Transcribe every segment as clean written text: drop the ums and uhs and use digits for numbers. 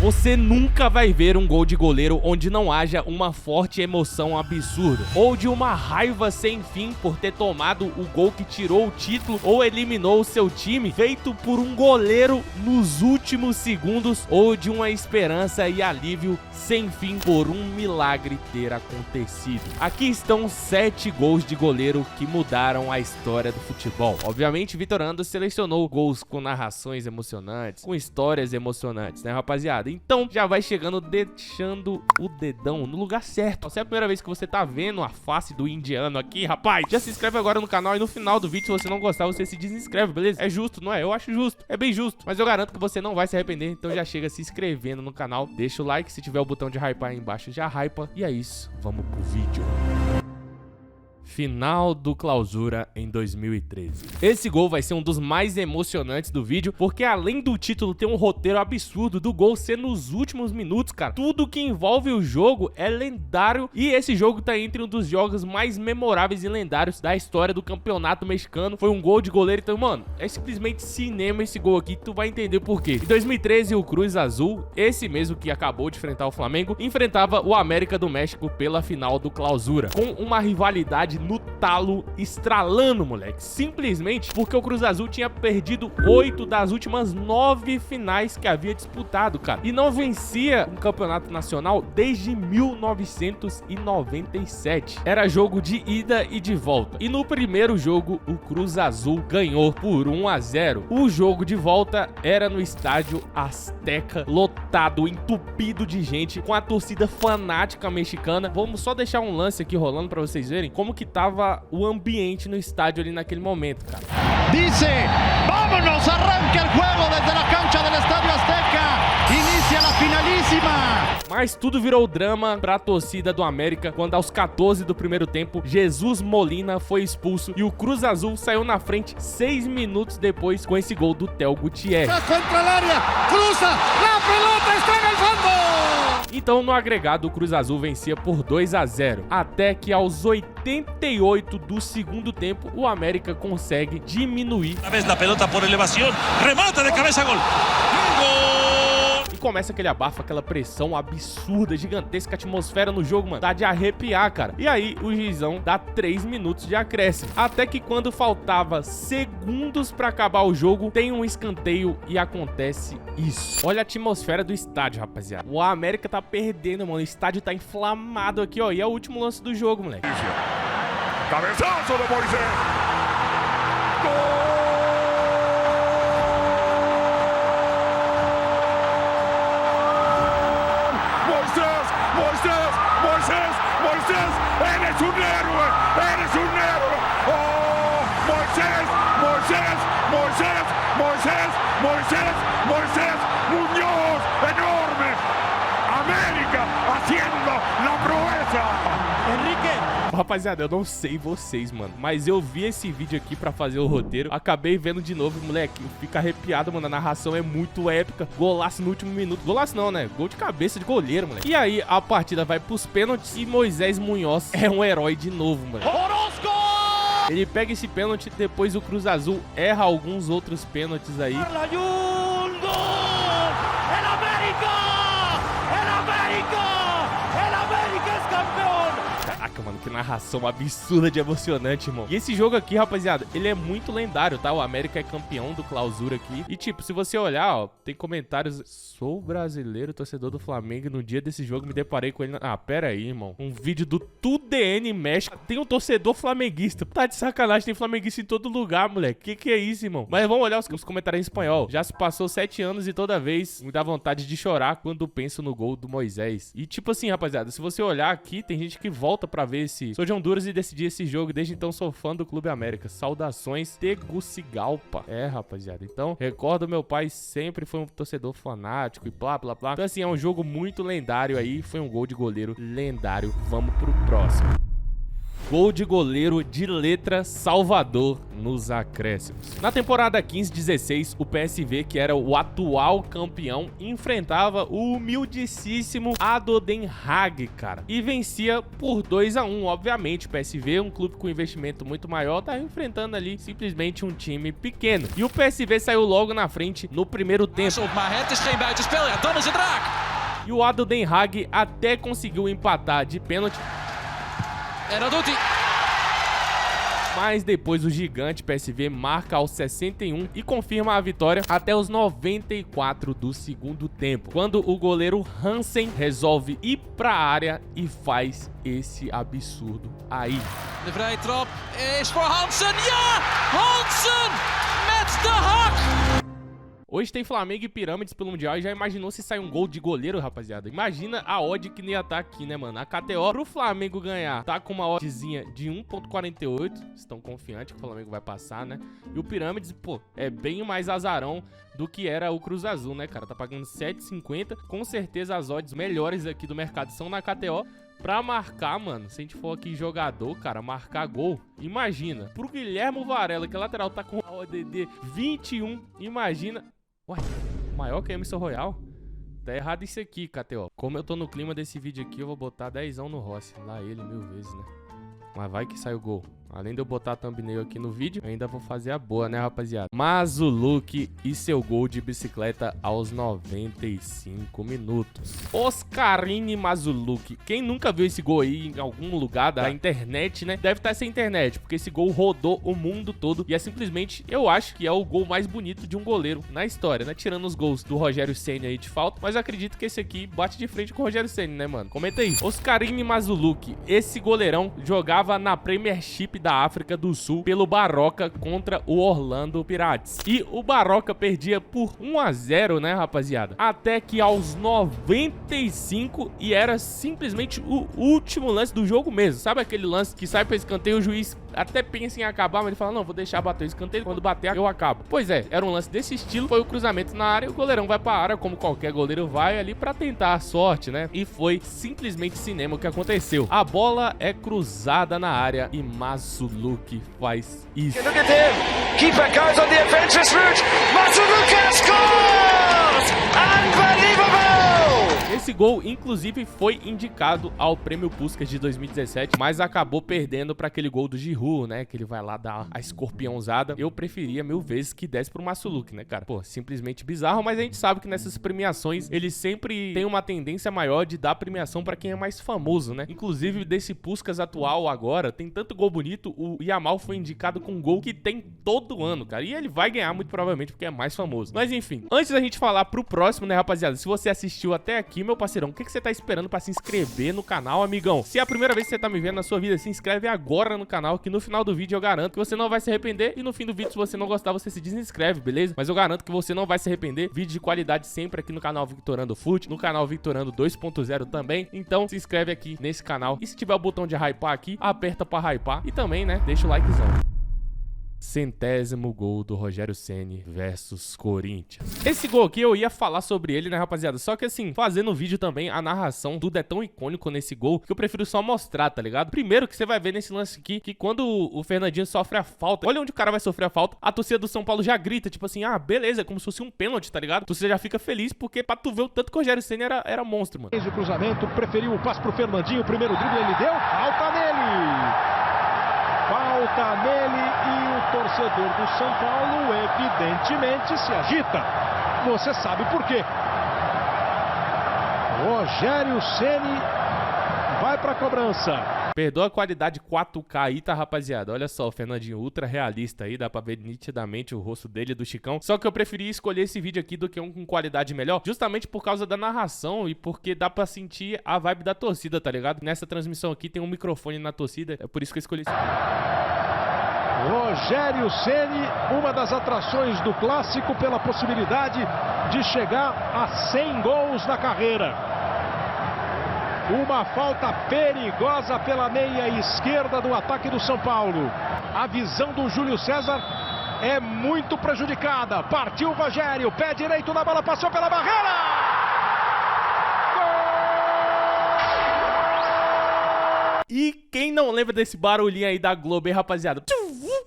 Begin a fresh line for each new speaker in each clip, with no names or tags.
Você nunca vai ver um gol de goleiro onde não haja uma forte emoção absurda, ou de uma raiva sem fim por ter tomado o gol que tirou o título ou eliminou o seu time, feito por um goleiro nos últimos segundos, ou de uma esperança e alívio sem fim por um milagre ter acontecido. Aqui estão 7 gols de goleiro que mudaram a história do futebol. Obviamente, Vitor Ando selecionou gols com narrações emocionantes, com histórias emocionantes, né, rapaziada? Então, já vai chegando deixando o dedão no lugar certo. Se é a primeira vez que você tá vendo a face do indiano aqui, rapaz, já se inscreve agora no canal e no final do vídeo, se você não gostar, você se desinscreve, beleza? É justo, não é? Eu acho justo, é bem justo, mas eu garanto que você não vai se arrepender, então já chega se inscrevendo no canal, deixa o like, se tiver o botão de hypar aí embaixo, já hypa, e é isso, vamos pro vídeo. Final do Clausura em 2013. Esse gol vai ser um dos mais emocionantes do vídeo, porque além do título ter um roteiro absurdo do gol ser nos últimos minutos, cara, tudo que envolve o jogo é lendário, e esse jogo tá entre um dos jogos mais memoráveis e lendários da história do campeonato mexicano. Foi um gol de goleiro, então, mano, é simplesmente cinema esse gol aqui, tu vai entender por quê. Em 2013, o Cruz Azul, esse mesmo que acabou de enfrentar o Flamengo, enfrentava o América do México pela final do Clausura, com uma rivalidade no talo, estralando, moleque, simplesmente porque o Cruz Azul tinha perdido 8 das últimas 9 finais que havia disputado, cara, e não vencia um campeonato nacional desde 1997. Era jogo de ida e de volta, e no primeiro jogo o Cruz Azul ganhou por 1-0. O jogo de volta era no estádio Azteca, lotado, entupido de gente, com a torcida fanática mexicana. Vamos só deixar um lance aqui rolando pra vocês verem como que tava o ambiente no estádio ali naquele momento, cara.
Dice, vámonos, arranca el juego desde la cancha del Estadio Azteca, inicia la finalísima.
Mas tudo virou drama pra torcida do América quando aos 14 do primeiro tempo, Jesus Molina foi expulso e o Cruz Azul saiu na frente 6 minutos depois com esse gol do Theo Gutierrez.
Contra el área, cruza, la pelota está en el fondo.
Então, no agregado, o Cruz Azul vencia por 2-0, até que aos 88 do segundo tempo, o América consegue diminuir.
Una vez la pelota por elevación, remata de cabeza, gol. Gol!
E começa aquele abafo, aquela pressão absurda, gigantesca atmosfera no jogo, mano. Dá de arrepiar, cara. E aí, o juizão dá 3 minutos de acréscimo. Até que quando faltava segundos pra acabar o jogo, tem um escanteio e acontece isso. Olha a atmosfera do estádio, rapaziada. O América tá perdendo, mano. O estádio tá inflamado aqui, ó. E é o último lance do jogo, moleque.
Cabezazo de Moisés. Gol! Moisés, eres un héroe, eres un héroe. Oh, Moisés, Moisés, Moisés, Moisés, Moisés, Moisés, Muñoz, enorme. América haciendo la proeza.
Enrique.
Rapaziada, eu não sei vocês, mano, mas eu vi esse vídeo aqui pra fazer o roteiro, acabei vendo de novo, moleque, fica arrepiado, mano, a narração é muito épica, golaço no último minuto, golaço não, né, gol de cabeça de goleiro, moleque. E aí, a partida vai pros pênaltis e Moisés Muñoz é um herói de novo, mano.
Orozco!
Ele pega esse pênalti, depois o Cruz Azul erra alguns outros pênaltis aí.
¡El América! ¡El América! ¡El América es campeón!
Caraca, mano, que narração absurda de emocionante, irmão. E esse jogo aqui, rapaziada, ele é muito lendário, tá? O América é campeão do Clausura aqui. E, tipo, se você olhar, ó, tem comentários... Sou brasileiro, torcedor do Flamengo, e no dia desse jogo me deparei com ele... Ah, pera aí, irmão. Um vídeo do TUDN México. Tem um torcedor flamenguista. Tá de sacanagem, tem flamenguista em todo lugar, moleque. Que é isso, irmão? Mas vamos olhar os comentários em espanhol. Já se passou 7 anos e toda vez me dá vontade de chorar quando penso no gol do Moisés. E, tipo assim, rapaziada, se você olhar aqui, tem gente que volta pra ver esse... Sou de Honduras e decidi esse jogo, desde então sou fã do Clube América. Saudações, Tegucigalpa. É, rapaziada. Então, recordo, meu pai sempre foi um torcedor fanático e blá, blá, blá. Então, assim, é um jogo muito lendário aí. Foi um gol de goleiro lendário. Vamos pro próximo. Gol de goleiro de letra Salvador nos acréscimos. Na temporada 15-16, o PSV, que era o atual campeão, enfrentava o humildíssimo Ado Den Haag, cara, e vencia por 2-1. Obviamente, o PSV, um clube com investimento muito maior, tá enfrentando ali simplesmente um time pequeno. E o PSV saiu logo na frente no primeiro tempo.
Maar het is geen buitenspel. Ja, dan is het raak.
E o Adel Den Haag até conseguiu empatar de pênalti. Mas depois o gigante PSV marca aos 61 e confirma a vitória até os 94 do segundo tempo, quando o goleiro Hansen resolve ir pra área e faz esse absurdo aí.
De vrije trap is voor Hansen. Ja! Hansen met de hak!
Hoje tem Flamengo e Pirâmides pelo Mundial e já imaginou se sai um gol de goleiro, rapaziada? Imagina a odd que não ia estar aqui, né, mano? A KTO pro Flamengo ganhar tá com uma oddzinha de 1.48. Estão confiantes que o Flamengo vai passar, né? E o Pirâmides, pô, é bem mais azarão do que era o Cruz Azul, né, cara? Tá pagando 7,50. Com certeza as odds melhores aqui do mercado são na KTO. Pra marcar, mano, se a gente for aqui jogador, cara, marcar gol, imagina. Pro Guilherme Varela, que é lateral, tá com a ODD 21, imagina... Ué, maior que Emerson Royal? Tá errado isso aqui, KTO. Como eu tô no clima desse vídeo aqui, eu vou botar 10ão no Rossi. Lá ele 1000 vezes, né? Mas vai que sai o gol. Além de eu botar a thumbnail aqui no vídeo, eu ainda vou fazer a boa, né, rapaziada? Mazzucchi e seu gol de bicicleta aos 95 minutos. Oscarine Mazzucchi. Quem nunca viu esse gol aí em algum lugar da internet, né? Deve estar sem internet, porque esse gol rodou o mundo todo. E é simplesmente, eu acho que é o gol mais bonito de um goleiro na história, né? Tirando os gols do Rogério Ceni aí de falta. Mas eu acredito que esse aqui bate de frente com o Rogério Ceni, né, mano? Comenta aí. Oscarine Mazzucchi. Esse goleirão jogava na Premiership da África do Sul pelo Baroca contra o Orlando Pirates. E o Baroca perdia por 1-0, né, rapaziada? Até que aos 95 e era simplesmente o último lance do jogo mesmo. Sabe aquele lance que sai pra escanteio, o juiz até pensa em acabar, mas ele fala, não, vou deixar bater o escanteio, quando bater eu acabo. Pois é, era um lance desse estilo, foi o cruzamento na área, o goleirão vai pra área, como qualquer goleiro vai ali pra tentar a sorte, né? E foi simplesmente cinema o que aconteceu. A bola é cruzada na área e Mazzucchi faz isso.
Look at him. Keeper goes on the offensive route. Mazzucchi scores! Unbelievable!
Esse gol, inclusive, foi indicado ao Prêmio Puskás de 2017, mas acabou perdendo para aquele gol do Giroud, né? Que ele vai lá dar a escorpiãozada. Eu preferia 1000 vezes que desse pro Mazzucchi, né, cara? Pô, simplesmente bizarro, mas a gente sabe que nessas premiações, eles sempre têm uma tendência maior de dar premiação para quem é mais famoso, né? Inclusive, desse Puskás atual agora, tem tanto gol bonito, o Yamal foi indicado com um gol que tem todo ano, cara. E ele vai ganhar muito provavelmente porque é mais famoso. Mas enfim, antes da gente falar pro próximo, né, rapaziada? Se você assistiu até aqui, meu parceirão, o que você tá esperando pra se inscrever no canal, amigão? Se é a primeira vez que você tá me vendo na sua vida, se inscreve agora no canal, que no final do vídeo eu garanto que você não vai se arrepender. E no fim do vídeo, se você não gostar, você se desinscreve, beleza? Mas eu garanto que você não vai se arrepender. Vídeo de qualidade sempre aqui no canal Victorando Foot, no canal Victorando 2.0 também. Então se inscreve aqui nesse canal. E se tiver o botão de hypar aqui, aperta pra hypar. E também, né, deixa o likezão. 100º gol do Rogério Ceni versus Corinthians. Esse gol aqui eu ia falar sobre ele, né, rapaziada? Só que assim, fazendo o vídeo também, a narração tudo é tão icônico nesse gol que eu prefiro só mostrar, tá ligado? Primeiro que você vai ver nesse lance aqui, que quando o Fernandinho sofre a falta, olha onde o cara vai sofrer a falta, a torcida do São Paulo já grita, tipo assim, ah, beleza, como se fosse um pênalti, tá ligado? A torcida já fica feliz, porque pra tu ver o tanto que o Rogério Ceni era monstro, mano.
Fez o cruzamento, preferiu o passe pro Fernandinho, o primeiro drible ele deu, falta nele! Falta nele e o torcedor do São Paulo evidentemente se agita. Você sabe por quê. Rogério Ceni vai para a cobrança.
Perdoa a qualidade 4K aí, tá, rapaziada? Olha só, o Fernandinho ultra realista aí, dá pra ver nitidamente o rosto dele e do Chicão. Só que eu preferi escolher esse vídeo aqui do que um com qualidade melhor, justamente por causa da narração e porque dá pra sentir a vibe da torcida, tá ligado? Nessa transmissão aqui tem um microfone na torcida, é por isso que eu escolhi esse vídeo.
Rogério Ceni, uma das atrações do clássico pela possibilidade de chegar a 100 gols na carreira. Uma falta perigosa pela meia esquerda do ataque do São Paulo. A visão do Júlio César é muito prejudicada. Partiu o Rogério, pé direito na bola, passou pela barreira!
E quem não lembra desse barulhinho aí da Globo, hein, rapaziada?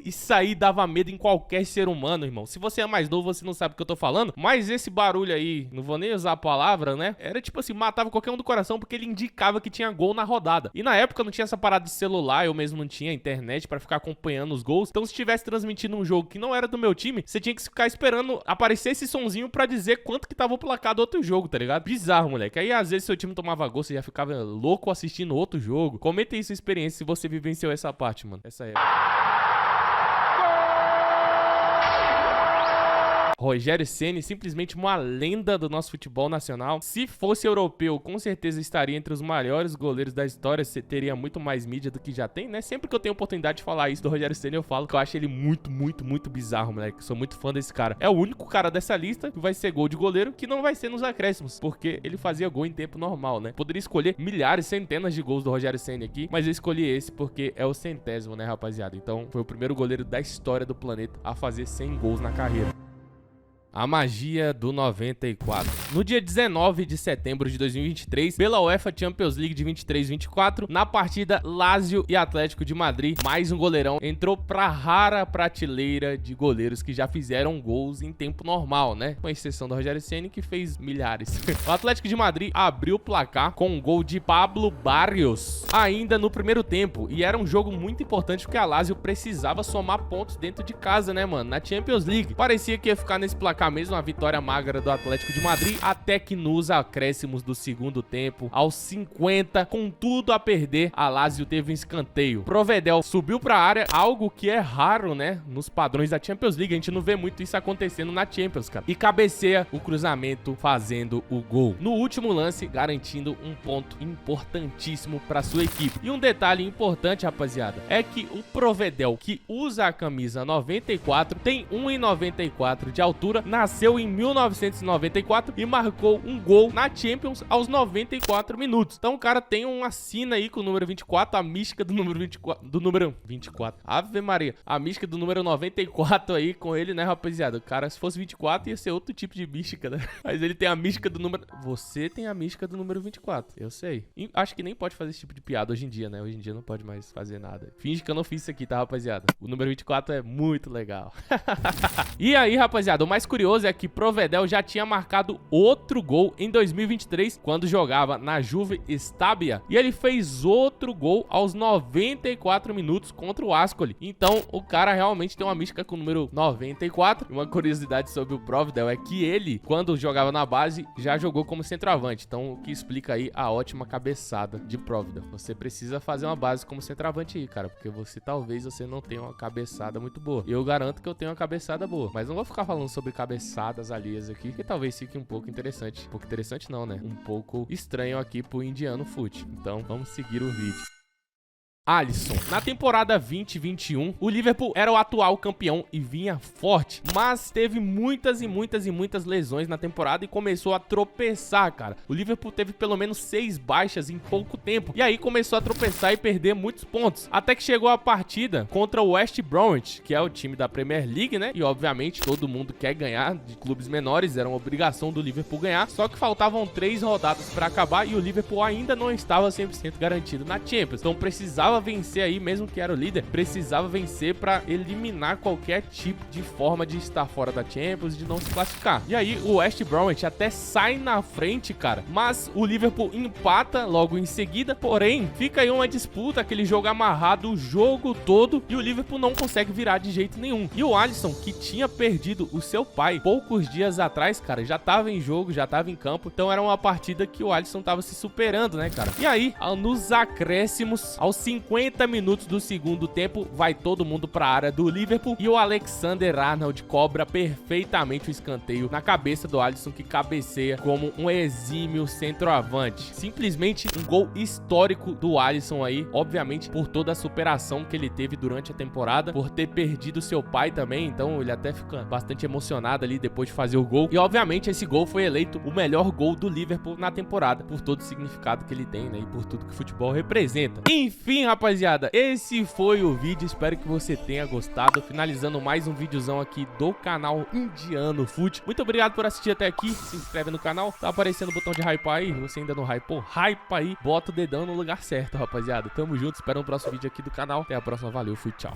Isso aí dava medo em qualquer ser humano, irmão. Se você é mais novo, você não sabe o que eu tô falando, mas esse barulho aí, não vou nem usar a palavra, né? Era tipo assim, matava qualquer um do coração porque ele indicava que tinha gol na rodada. E na época não tinha essa parada de celular, eu mesmo não tinha internet pra ficar acompanhando os gols. Então se estivesse transmitindo um jogo que não era do meu time, você tinha que ficar esperando aparecer esse sonzinho pra dizer quanto que tava o placar do outro jogo, tá ligado? Bizarro, moleque. Aí às vezes seu time tomava gol, você já ficava louco assistindo outro jogo. Comenta aí sua experiência se você vivenciou essa parte, mano. Essa é. Rogério Ceni, simplesmente uma lenda do nosso futebol nacional. Se fosse europeu, com certeza estaria entre os maiores goleiros da história. Você teria muito mais mídia do que já tem, né? Sempre que eu tenho oportunidade de falar isso do Rogério Ceni, eu falo que eu acho ele muito bizarro, moleque. Sou muito fã desse cara. É o único cara dessa lista que vai ser gol de goleiro que não vai ser nos acréscimos, porque ele fazia gol em tempo normal, né? Poderia escolher milhares, centenas de gols do Rogério Ceni aqui, mas eu escolhi esse porque é o 100º, né, rapaziada? Então, foi o primeiro goleiro da história do planeta a fazer 100 gols na carreira. A magia do 94. No dia 19 de setembro de 2023, pela UEFA Champions League de 23-24, na partida Lazio e Atlético de Madrid, mais um goleirão entrou pra rara prateleira de goleiros que já fizeram gols em tempo normal, né? Com exceção do Rogério Ceni, que fez milhares. O Atlético de Madrid abriu o placar com um gol de Pablo Barrios ainda no primeiro tempo, e era um jogo muito importante porque a Lazio precisava somar pontos dentro de casa, né, mano? Na Champions League. Parecia que ia ficar nesse placar mesmo, a vitória magra do Atlético de Madrid, até que nos acréscimos do segundo tempo, aos 50, com tudo a perder, a Lazio teve um escanteio. Provedel subiu pra área, algo que é raro, né, nos padrões da Champions League. A gente não vê muito isso acontecendo na Champions, cara. E cabeceia o cruzamento, fazendo o gol. No último lance, garantindo um ponto importantíssimo pra sua equipe. E um detalhe importante, rapaziada, é que o Provedel, que usa a camisa 94, tem 1,94 de altura, nasceu em 1994 e marcou um gol na Champions aos 94 minutos. Então o cara tem uma sina aí com o número 24, a mística do número 24, Ave Maria, a mística do número 94 aí com ele, né, rapaziada? O cara, se fosse 24, ia ser outro tipo de mística, né? Mas ele tem a mística do número... Você tem a mística do número 24, eu sei. E acho que nem pode fazer esse tipo de piada hoje em dia, né? Hoje em dia não pode mais fazer nada. Finge que eu não fiz isso aqui, tá, rapaziada? O número 24 é muito legal. E aí, rapaziada, o mais curioso é que Provedel já tinha marcado outro gol em 2023, quando jogava na Juve Stabia, e ele fez outro gol aos 94 minutos contra o Ascoli. Então o cara realmente tem uma mística com o número 94. Uma curiosidade sobre o Provedel é que ele, quando jogava na base, já jogou como centroavante, então o que explica aí a ótima cabeçada de Provedel. Você precisa fazer uma base como centroavante aí, cara, porque talvez você não tenha uma cabeçada muito boa. Eu garanto que eu tenho uma cabeçada boa, mas não vou ficar falando sobre cabeçadas alheias aqui, que talvez fique um pouco interessante. Um pouco interessante não, né? Um pouco estranho aqui pro Indiano Foot. Então, vamos seguir o vídeo. Alisson. Na temporada 2021, o Liverpool era o atual campeão e vinha forte, mas teve muitas lesões na temporada e começou a tropeçar, cara. O Liverpool teve pelo menos 6 baixas em pouco tempo, e aí começou a tropeçar e perder muitos pontos, até que chegou a partida contra o West Bromwich, que é o time da Premier League, né? E obviamente todo mundo quer ganhar de clubes menores, era uma obrigação do Liverpool ganhar, só que faltavam 3 rodadas para acabar e o Liverpool ainda não estava 100% garantido na Champions, então precisava vencer aí, mesmo que era o líder, precisava vencer pra eliminar qualquer tipo de forma de estar fora da Champions e de não se classificar. E aí o West Bromwich até sai na frente, cara, mas o Liverpool empata logo em seguida, porém fica aí uma disputa, aquele jogo amarrado o jogo todo e o Liverpool não consegue virar de jeito nenhum. E o Alisson, que tinha perdido o seu pai poucos dias atrás, cara, já tava em jogo, já tava em campo, então era uma partida que o Alisson tava se superando, né, cara? E aí, nos acréscimos, aos 50 minutos do segundo tempo, vai todo mundo pra área do Liverpool e o Alexander-Arnold cobra perfeitamente o escanteio na cabeça do Alisson, que cabeceia como um exímio centroavante. Simplesmente um gol histórico do Alisson aí, obviamente por toda a superação que ele teve durante a temporada, por ter perdido seu pai também, então ele até fica bastante emocionado ali depois de fazer o gol. E obviamente esse gol foi eleito o melhor gol do Liverpool na temporada, por todo o significado que ele tem, né, e por tudo que o futebol representa. Enfim, rapaziada, esse foi o vídeo, espero que você tenha gostado, finalizando mais um videozão aqui do canal Indiano Foot. Muito obrigado por assistir até aqui, se inscreve no canal, tá aparecendo o botão de hypar aí, você ainda não hypou, hypa aí, bota o dedão no lugar certo, rapaziada. Tamo junto, espero no próximo vídeo aqui do canal, até a próxima, valeu, fui, tchau.